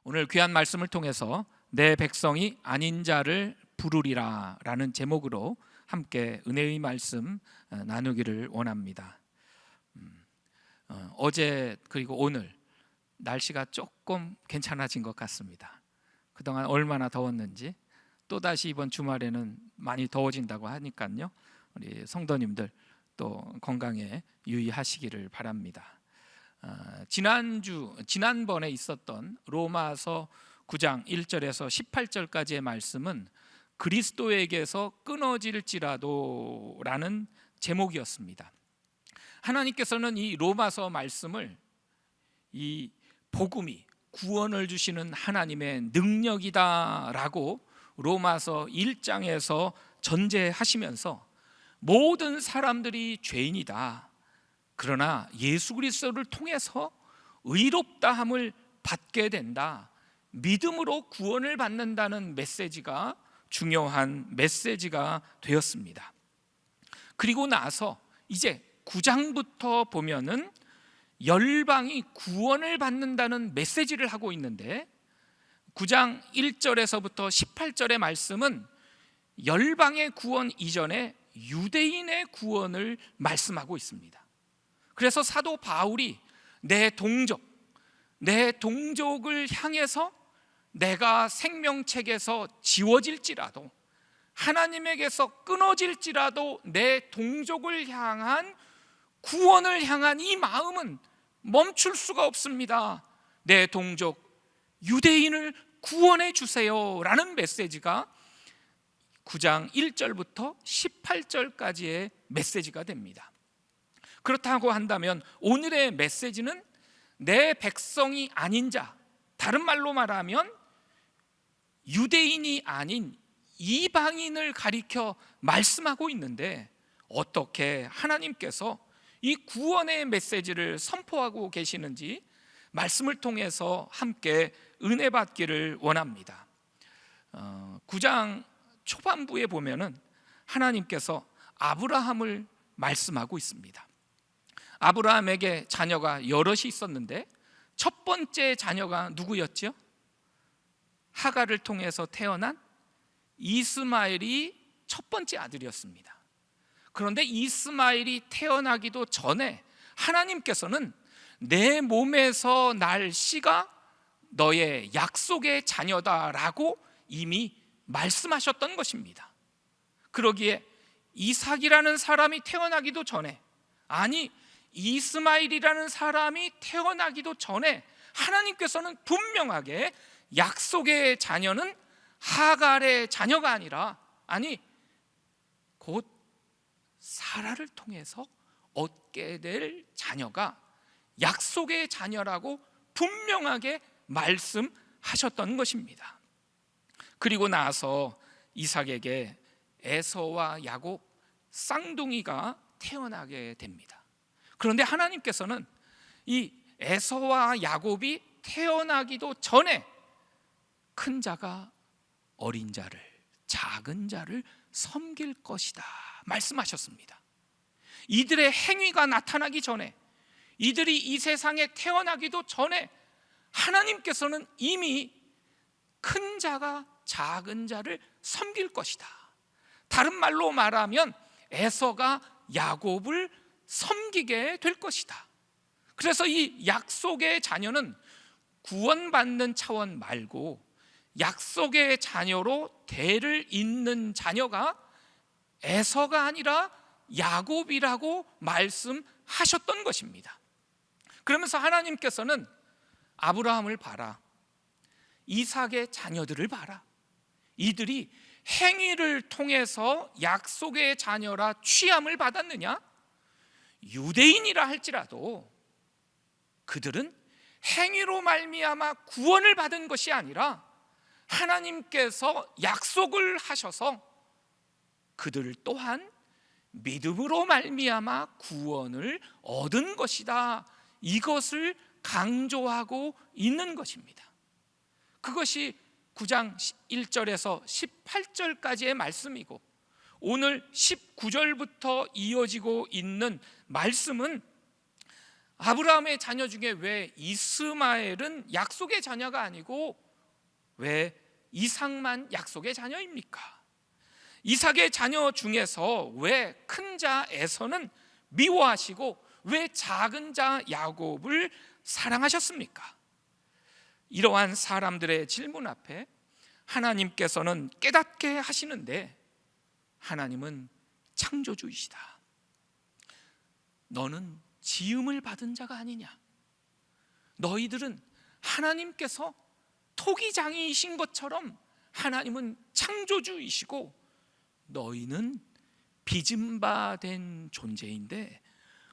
오늘 귀한 말씀을 통해서 내 백성이 아닌 자를 부르리라 라는 제목으로 함께 은혜의 말씀 나누기를 원합니다. 어제 그리고 오늘 날씨가 조금 괜찮아진 것 같습니다. 그동안 얼마나 더웠는지 또다시 이번 주말에는 많이 더워진다고 하니까요, 우리 성도님들 또 건강에 유의하시기를 바랍니다. 지난번에 있었던 로마서 9장 1절에서 18절까지의 말씀은 그리스도에게서 끊어질지라도 라는 제목이었습니다. 하나님께서는 이 로마서 말씀을 이 복음이 구원을 주시는 하나님의 능력이다 라고 로마서 1장에서 전제하시면서 모든 사람들이 죄인이다, 그러나 예수 그리스도를 통해서 의롭다함을 받게 된다, 믿음으로 구원을 받는다는 메시지가 중요한 메시지가 되었습니다. 그리고 나서 이제 9장부터 보면은 열방이 구원을 받는다는 메시지를 하고 있는데, 9장 1절에서부터 18절의 말씀은 열방의 구원 이전에 유대인의 구원을 말씀하고 있습니다. 그래서 사도 바울이 내 동족을 향해서 내가 생명책에서 지워질지라도, 하나님에게서 끊어질지라도 내 동족을 향한 구원을 향한 이 마음은 멈출 수가 없습니다. 내 동족 유대인을 구원해 주세요 라는 메시지가 9장 1절부터 18절까지의 메시지가 됩니다. 그렇다고 한다면 오늘의 메시지는 내 백성이 아닌 자, 다른 말로 말하면 유대인이 아닌 이방인을 가리켜 말씀하고 있는데, 어떻게 하나님께서 이 구원의 메시지를 선포하고 계시는지 말씀을 통해서 함께 은혜 받기를 원합니다. 9장 초반부에 보면은 하나님께서 아브라함을 말씀하고 있습니다. 아브라함에게 자녀가 여럿이 있었는데 첫 번째 자녀가 누구였죠? 하갈을 통해서 태어난 이스마엘이 첫 번째 아들이었습니다. 그런데 이스마엘이 태어나기도 전에 하나님께서는 내 몸에서 날 씨가 너의 약속의 자녀다라고 이미 말씀하셨던 것입니다. 그러기에 이삭이라는 사람이 태어나기도 전에, 아니 이스마엘이라는 사람이 태어나기도 전에 하나님께서는 분명하게 약속의 자녀는 하갈의 자녀가 아니라, 아니 곧 사라를 통해서 얻게 될 자녀가 약속의 자녀라고 분명하게 말씀하셨던 것입니다. 그리고 나서 이삭에게 에서와 야곱 쌍둥이가 태어나게 됩니다. 그런데 하나님께서는 이 에서와 야곱이 태어나기도 전에 큰 자가 어린 자를, 작은 자를 섬길 것이다 말씀하셨습니다. 이들의 행위가 나타나기 전에, 이들이 이 세상에 태어나기도 전에 하나님께서는 이미 큰 자가 작은 자를 섬길 것이다, 다른 말로 말하면 에서가 야곱을 섬기게 될 것이다. 그래서 이 약속의 자녀는 구원받는 차원 말고 약속의 자녀로 대를 잇는 자녀가 에서가 아니라 야곱이라고 말씀하셨던 것입니다. 그러면서 하나님께서는 아브라함을 봐라, 이삭의 자녀들을 봐라, 이들이 행위를 통해서 약속의 자녀라 취함을 받았느냐? 유대인이라 할지라도 그들은 행위로 말미암아 구원을 받은 것이 아니라 하나님께서 약속을 하셔서 그들 또한 믿음으로 말미암아 구원을 얻은 것이다, 이것을 강조하고 있는 것입니다. 그것이 9장 1절에서 18절까지의 말씀이고, 오늘 19절부터 이어지고 있는 말씀은 아브라함의 자녀 중에 왜 이스마엘은 약속의 자녀가 아니고 왜 이삭만 약속의 자녀입니까? 이삭의 자녀 중에서 왜 큰 자 에서는 미워하시고 왜 작은 자 야곱을 사랑하셨습니까? 이러한 사람들의 질문 앞에 하나님께서는 깨닫게 하시는데, 하나님은 창조주이시다. 너는 지음을 받은 자가 아니냐? 너희들은 하나님께서 토기장이이신 것처럼 하나님은 창조주이시고 너희는 빚은 바 된 존재인데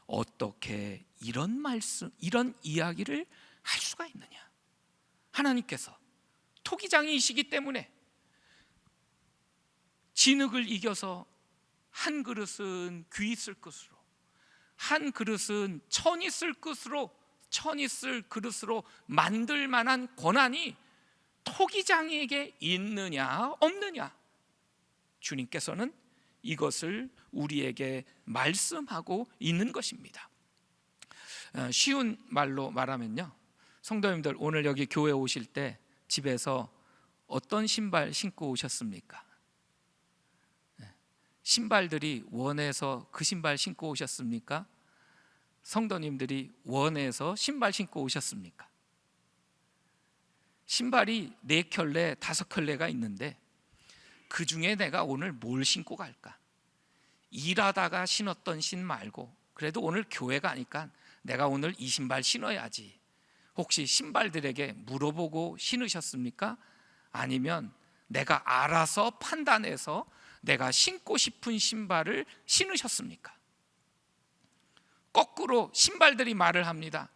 어떻게 이런 말씀, 이런 이야기를 할 수가 있느냐? 하나님께서 토기장이시기 때문에 진흙을 이겨서 한 그릇은 귀 있을 것으로, 한 그릇은 천 있을 그릇으로 만들 만한 권한이 토기장이에게 있느냐 없느냐? 주님께서는 이것을 우리에게 말씀하고 있는 것입니다. 쉬운 말로 말하면요, 성도님들 오늘 여기 교회 오실 때 집에서 어떤 신발 신고 오셨습니까? 신발들이 원해서 그 신발 신고 오셨습니까? 성도님들이 원해서 신발 신고 오셨습니까? 신발이 4켤레, 5켤레가 있는데 그 중에 내가 오늘 뭘 신고 갈까? 일하다가 신었던 신 말고 그래도 오늘 교회 가니까 내가 오늘 이 신발 신어야지, 혹시 신발들에게 물어보고 신으셨습니까? 아니면 내가 알아서 판단해서 내가 신고 싶은 신발을 신으셨습니까? 거꾸로 신발들이 말을 합니다.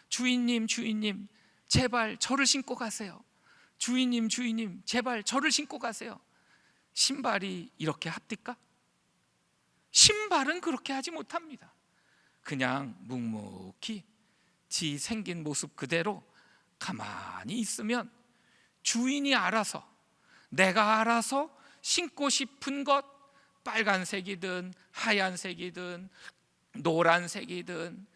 주인님, 주인님, 제발 저를 신고 가세요. 주인님, 주인님, 제발 저를 신고 가세요. 신발이 이렇게 합니까? 신발은 그렇게 하지 못합니다. 그냥 묵묵히 지 생긴 모습 그대로 가만히 있으면 주인이 알아서, 내가 알아서 신고 싶은 것, 빨간색이든 하얀색이든 노란색이든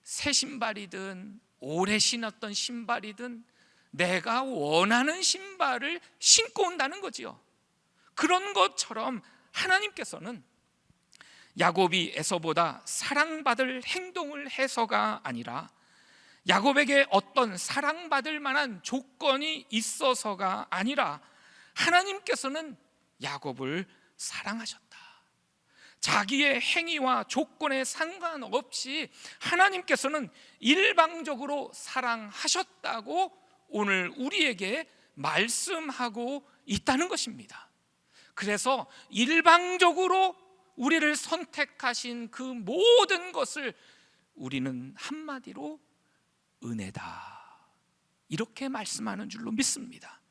새 신발이든 오래 신었던 신발이든 내가 원하는 신발을 신고 온다는 거지요. 그런 것처럼 하나님께서는 야곱이 에서보다 사랑받을 행동을 해서가 아니라 야곱에게 어떤 사랑받을 만한 조건이 있어서가 아니라 하나님께서는 야곱을 사랑하셨다. 자기의 행위와 조건에 상관없이 하나님께서는 일방적으로 사랑하셨다고 오늘 우리에게 말씀하고 있다는 것입니다. 그래서 일방적으로 우리를 선택하신 그 모든 것을 우리는 한마디로 은혜다, 이렇게 말씀하는 줄로 믿습니다.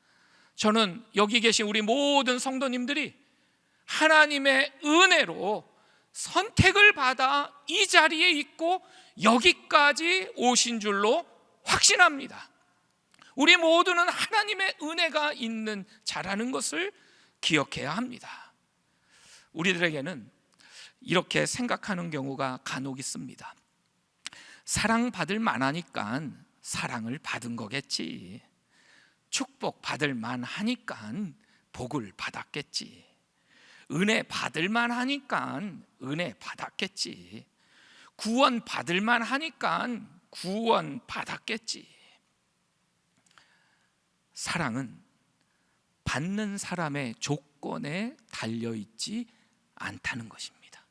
저는 여기 계신 우리 모든 성도님들이 하나님의 은혜로 선택을 받아 이 자리에 있고 여기까지 오신 줄로 확신합니다. 우리 모두는 하나님의 은혜가 있는 자라는 것을 기억해야 합니다. 우리들에게는 이렇게 생각하는 경우가 간혹 있습니다. 사랑받을 만하니까 사랑을 받은 거겠지, 축복 받을 만하니까 복을 받았겠지, 은혜 받을 만하니까 은혜 받았겠지, 구원 받을 만하니까 구원 받았겠지. 사랑은 받는 사람의 조건에 달려있지 않다는 것입니다.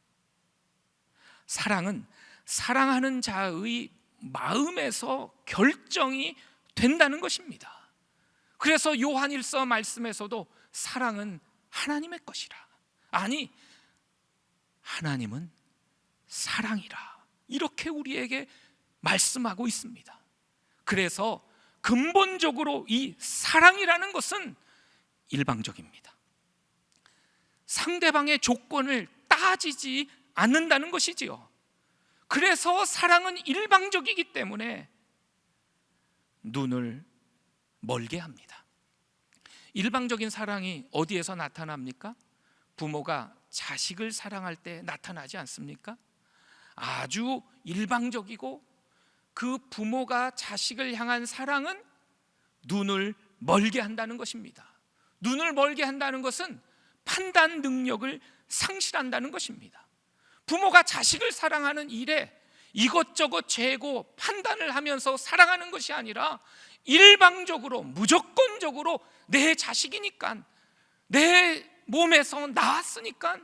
사랑은 사랑하는 자의 마음에서 결정이 된다는 것입니다. 그래서 요한일서 말씀에서도 사랑은 하나님의 것이라, 아니 하나님은 사랑이라, 이렇게 우리에게 말씀하고 있습니다. 그래서 근본적으로 이 사랑이라는 것은 일방적입니다. 상대방의 조건을 따지지 않는다는 것이지요. 그래서 사랑은 일방적이기 때문에 눈을 멀게 합니다. 일방적인 사랑이 어디에서 나타납니까? 부모가 자식을 사랑할 때 나타나지 않습니까? 아주 일방적이고 그 부모가 자식을 향한 사랑은 눈을 멀게 한다는 것입니다. 눈을 멀게 한다는 것은 판단 능력을 상실한다는 것입니다. 부모가 자식을 사랑하는 일에 이것저것 재고 판단을 하면서 사랑하는 것이 아니라 일방적으로 무조건적으로 내 자식이니까, 내 몸에서 나왔으니까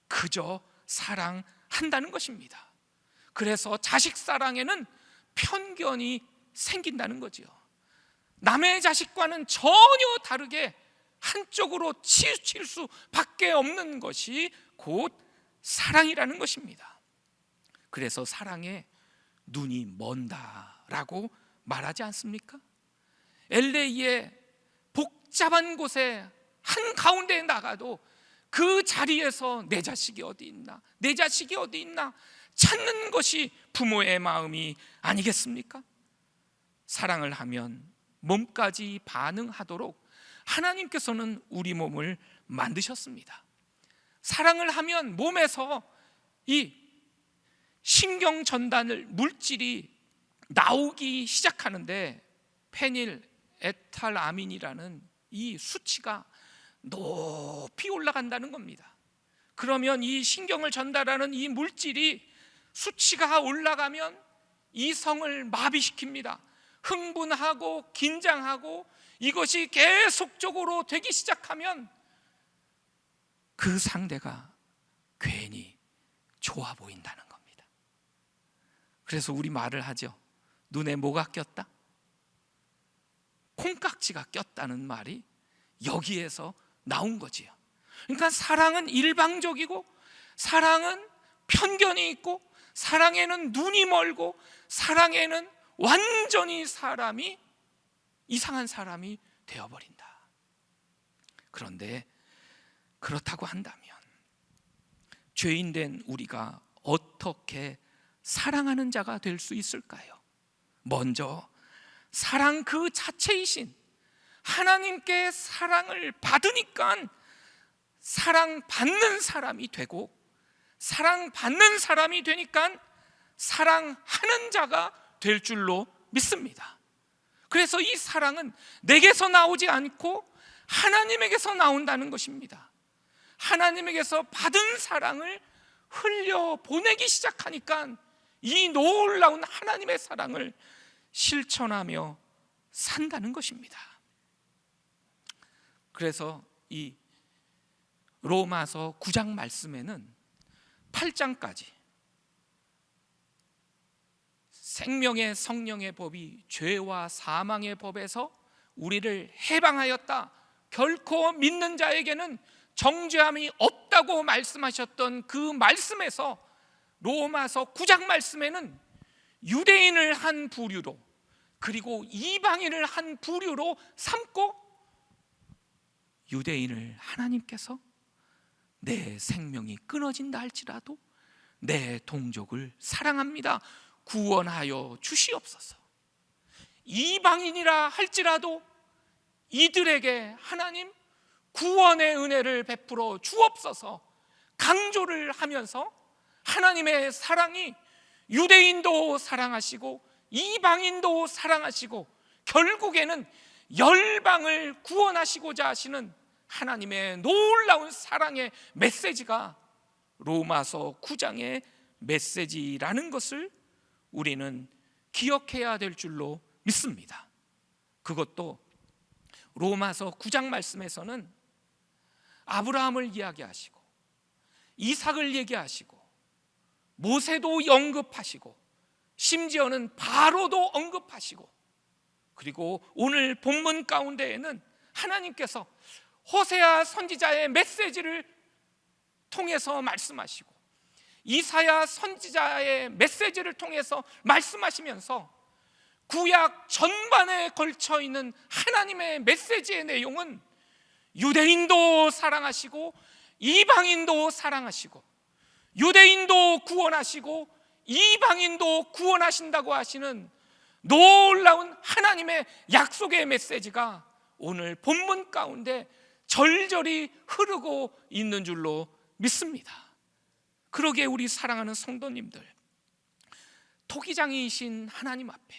그저 사랑한다는 것입니다. 그래서 자식 사랑에는 편견이 생긴다는 거지요. 남의 자식과는 전혀 다르게 한쪽으로 치우칠 수밖에 없는 것이 곧 사랑이라는 것입니다. 그래서 사랑에 눈이 먼다라고 말하지 않습니까? LA의 복잡한 곳에 한가운데에 나가도 그 자리에서 내 자식이 어디 있나, 내 자식이 어디 있나 찾는 것이 부모의 마음이 아니겠습니까? 사랑을 하면 몸까지 반응하도록 하나님께서는 우리 몸을 만드셨습니다. 사랑을 하면 몸에서 이 신경 전달 물질이 나오기 시작하는데 페닐 에탈아민이라는 이 수치가 높이 올라간다는 겁니다. 그러면 이 신경을 전달하는 이 물질이 수치가 올라가면 이성을 마비시킵니다. 흥분하고 긴장하고 이것이 계속적으로 되기 시작하면 그 상대가 괜히 좋아 보인다는 겁니다. 그래서 우리 말을 하죠. 눈에 뭐가 꼈다? 콩깍지가 꼈다는 말이 여기에서 나온 거지요. 그러니까 사랑은 일방적이고, 사랑은 편견이 있고, 사랑에는 눈이 멀고, 사랑에는 완전히 사람이 이상한 사람이 되어버린다. 그런데 그렇다고 한다면 죄인된 우리가 어떻게 사랑하는 자가 될 수 있을까요? 먼저 사랑 그 자체이신 하나님께 사랑을 받으니까 사랑받는 사람이 되고, 사랑받는 사람이 되니까 사랑하는 자가 될 줄로 믿습니다. 그래서 이 사랑은 내게서 나오지 않고 하나님에게서 나온다는 것입니다. 하나님에게서 받은 사랑을 흘려보내기 시작하니까 이 놀라운 하나님의 사랑을 실천하며 산다는 것입니다. 그래서 이 로마서 9장 말씀에는 8장까지 생명의 성령의 법이 죄와 사망의 법에서 우리를 해방하였다, 결코 믿는 자에게는 정죄함이 없다고 말씀하셨던 그 말씀에서 로마서 9장 말씀에는 유대인을 한 부류로, 그리고 이방인을 한 부류로 삼고, 유대인을 하나님께서 내 생명이 끊어진다 할지라도 내 동족을 사랑합니다, 구원하여 주시옵소서. 이방인이라 할지라도 이들에게 하나님 구원의 은혜를 베풀어 주옵소서 강조를 하면서 하나님의 사랑이 유대인도 사랑하시고 이방인도 사랑하시고 결국에는 열방을 구원하시고자 하시는 하나님의 놀라운 사랑의 메시지가 로마서 9장의 메시지라는 것을 우리는 기억해야 될 줄로 믿습니다. 그것도 로마서 9장 말씀에서는 아브라함을 이야기하시고 이삭을 얘기하시고 모세도 언급하시고 심지어는 바로도 언급하시고, 그리고 오늘 본문 가운데에는 하나님께서 호세아 선지자의 메시지를 통해서 말씀하시고 이사야 선지자의 메시지를 통해서 말씀하시면서 구약 전반에 걸쳐 있는 하나님의 메시지의 내용은 유대인도 사랑하시고 이방인도 사랑하시고 유대인도 구원하시고 이방인도 구원하신다고 하시는 놀라운 하나님의 약속의 메시지가 오늘 본문 가운데 절절히 흐르고 있는 줄로 믿습니다. 그러기에 우리 사랑하는 성도님들, 토기장이신 하나님 앞에,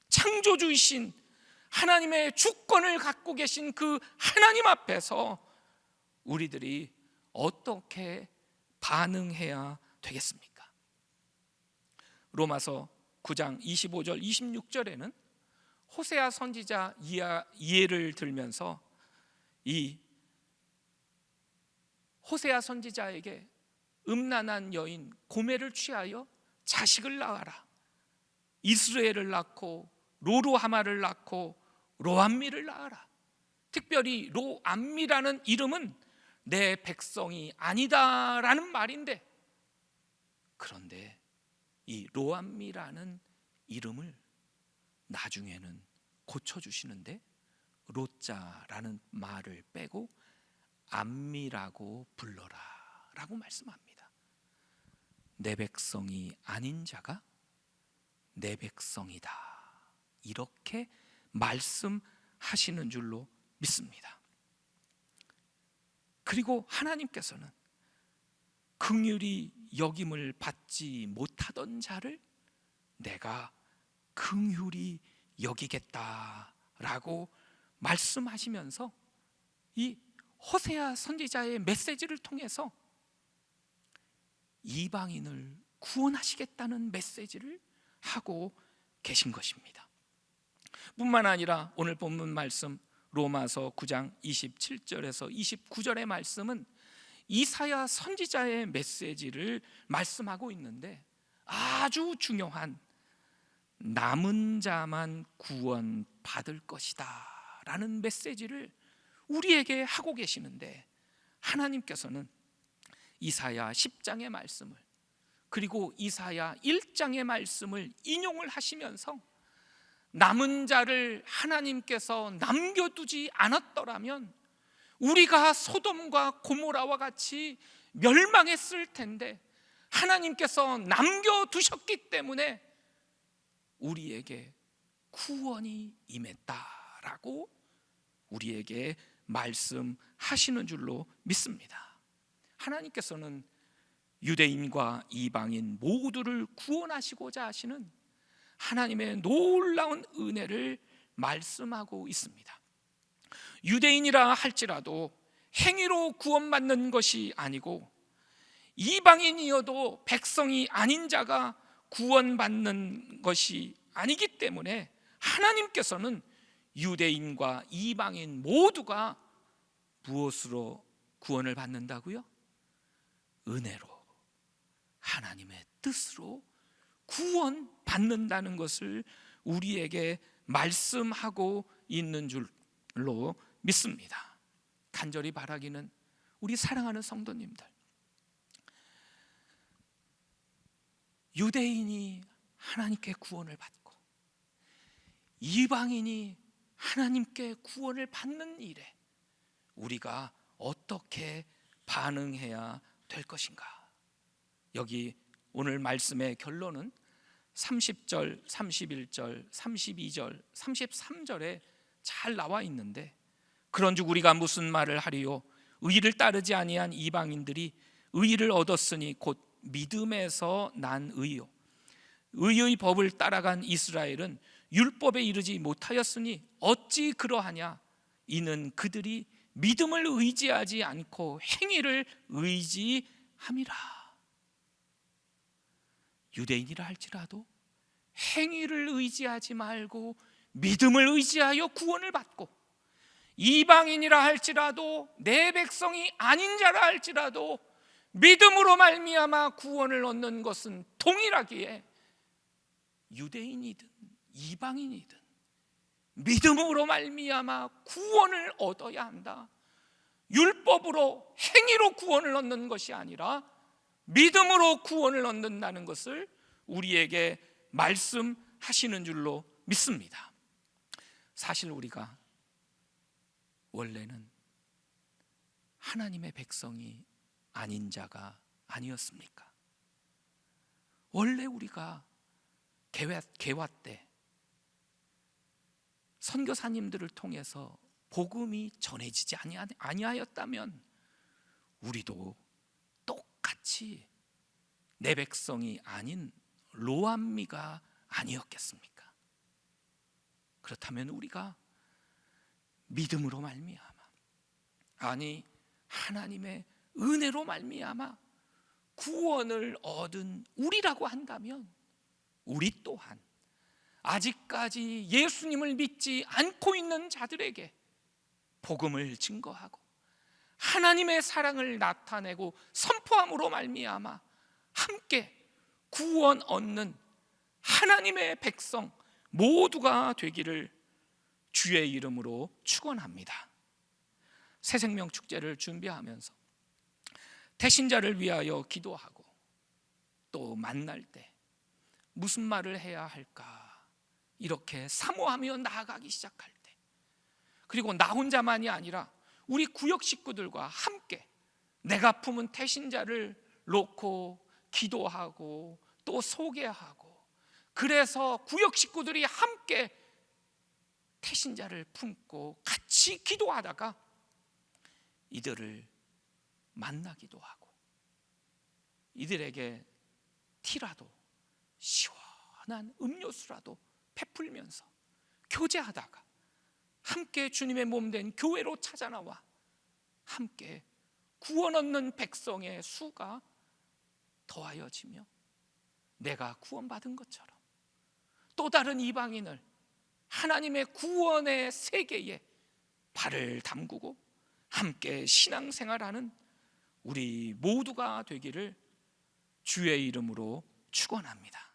창조주이신 하나님의 주권을 갖고 계신 그 하나님 앞에서 우리들이 어떻게 반응해야 되겠습니까? 로마서 9장 25절 26절에는 호세아 선지자 이해를 들면서 이 호세아 선지자에게 음란한 여인 고멜을 취하여 자식을 낳아라, 이스라엘을 낳고 로루하마를 낳고 로암미를 낳아라. 특별히 로암미라는 이름은 내 백성이 아니다라는 말인데, 그런데 이 로암미라는 이름을 나중에는 고쳐주시는데 로자라는 말을 빼고 암미라고 불러라 라고 말씀합니다. 내 백성이 아닌 자가 내 백성이다, 이렇게 말씀하시는 줄로 믿습니다. 그리고 하나님께서는 긍휼히 여김을 받지 못하던 자를 내가 긍휼히 여기겠다라고 말씀하시면서 이 호세아 선지자의 메시지를 통해서 이방인을 구원하시겠다는 메시지를 하고 계신 것입니다. 뿐만 아니라 오늘 본문 말씀 로마서 9장 27절에서 29절의 말씀은 이사야 선지자의 메시지를 말씀하고 있는데, 아주 중요한 남은 자만 구원받을 것이다 라는 메시지를 우리에게 하고 계시는데, 하나님께서는 이사야 10장의 말씀을 그리고 이사야 1장의 말씀을 인용을 하시면서 남은 자를 하나님께서 남겨두지 않았더라면 우리가 소돔과 고모라와 같이 멸망했을 텐데, 하나님께서 남겨두셨기 때문에 우리에게 구원이 임했다라고 우리에게 말씀하시는 줄로 믿습니다. 하나님께서는 유대인과 이방인 모두를 구원하시고자 하시는 하나님의 놀라운 은혜를 말씀하고 있습니다. 유대인이라 할지라도 행위로 구원받는 것이 아니고, 이방인이어도 백성이 아닌 자가 구원받는 것이 아니기 때문에 하나님께서는 유대인과 이방인 모두가 무엇으로 구원을 받는다고요? 은혜로, 하나님의 뜻으로 구원받는다는 것을 우리에게 말씀하고 있는 줄로 믿습니다. 간절히 바라기는 우리 사랑하는 성도님들, 유대인이 하나님께 구원을 받고 이방인이 하나님께 구원을 받는 일에 우리가 어떻게 반응해야 될 것인가? 여기 오늘 말씀의 결론은 30절, 31절, 32절, 33절에 잘 나와 있는데, 그런즉 우리가 무슨 말을 하리요? 의를 따르지 아니한 이방인들이 의를 얻었으니 곧 믿음에서 난 의요, 의의 법을 따라간 이스라엘은 율법에 이르지 못하였으니 어찌 그러하냐? 이는 그들이 믿음을 의지하지 않고 행위를 의지함이라. 유대인이라 할지라도 행위를 의지하지 말고 믿음을 의지하여 구원을 받고, 이방인이라 할지라도 내 백성이 아닌 자라 할지라도 믿음으로 말미암아 구원을 얻는 것은 동일하기에 유대인이든 이방인이든 믿음으로 말미암아 구원을 얻어야 한다. 율법으로 행위로 구원을 얻는 것이 아니라 믿음으로 구원을 얻는다는 것을 우리에게 말씀하시는 줄로 믿습니다. 사실 우리가 원래는 하나님의 백성이 아닌 자가 아니었습니까? 원래 우리가 개화 때 선교사님들을 통해서 복음이 전해지지 아니하였다면 우리도 똑같이 내 백성이 아닌 로암미가 아니었겠습니까? 그렇다면 우리가 믿음으로 말미암아, 아니 하나님의 은혜로 말미암아 구원을 얻은 우리라고 한다면, 우리 또한 아직까지 예수님을 믿지 않고 있는 자들에게 복음을 증거하고 하나님의 사랑을 나타내고 선포함으로 말미암아 함께 구원 얻는 하나님의 백성 모두가 되기를 주의 이름으로 축원합니다. 새생명 축제를 준비하면서 태신자를 위하여 기도하고 또 만날 때 무슨 말을 해야 할까 이렇게 사모하며 나아가기 시작할 때, 그리고 나 혼자만이 아니라 우리 구역 식구들과 함께 내가 품은 태신자를 놓고 기도하고 또 소개하고, 그래서 구역 식구들이 함께 태신자를 품고 같이 기도하다가 이들을 만나기도 하고 이들에게 티라도 시원한 음료수라도 베풀면서 교제하다가 함께 주님의 몸된 교회로 찾아나와 함께 구원 얻는 백성의 수가 더하여지며 내가 구원받은 것처럼 또 다른 이방인을 하나님의 구원의 세계에 발을 담그고 함께 신앙생활하는 우리 모두가 되기를 주의 이름으로 축원합니다.